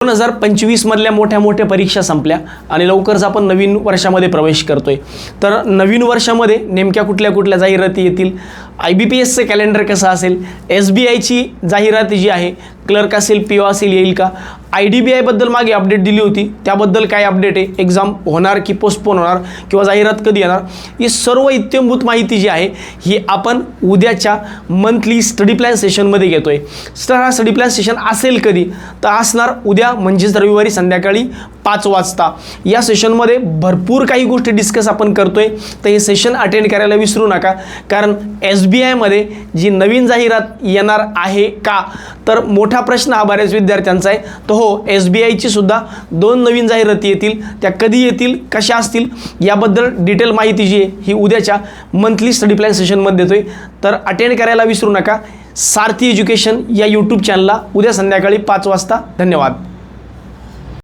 2025 मधल्या मोठ्या परीक्षा संपल्या आणि लवकरच आपण नवीन वर्षामध्ये प्रवेश करतोय। तर नवीन वर्षामध्ये नेमक्या कुठल्या जाहिराती येतील, IBPS चे कॅलेंडर कसं असेल, SBI ची जाहिरात जी आहे क्लर्क असेल PO असेल येईल का, IDBI बद्दल मागे अपडेट दिली होती त्याबद्दल काय अपडेट आहे, एग्जाम होणार की पोस्टपोन होणार किंवा जाहिरात कधी येणार, ही सर्व इत्थंभूत माहिती जी आहे ही आपण उद्याच्या मंथली स्टडी प्लॅन सेशनमध्ये घेतोय। तर हा स्टडी प्लॅन सेशन असेल कधी, तर असणार उद्या म्हणजेच रविवारी संध्याकाळी 5 वाजता। या सेशनमध्ये भरपूर काही गोष्टी डिस्कस आपण करतोय, तर हे सेशन अटेंड करायला विसरू नका। कारण SBI मध्ये जी नवीन जाहिरात येणार आहे का, तर मोठा प्रश्न हा बऱ्याच विद्यार्थ्यांचा आहे। तो हो, SBI ची सुद्धा 2 नवीन जाहिराती येतील, त्या कधी येतील, कशा असतील याबद्दल डिटेल माहिती जी आहे ही उद्याच्या मंथली स्टडी प्लॅन सेशनमध्ये देतोय। तर अटेंड करायला विसरू नका सारथी एज्युकेशन या YouTube चॅनलला उद्या संध्याकाळी 5 वाजता। धन्यवाद।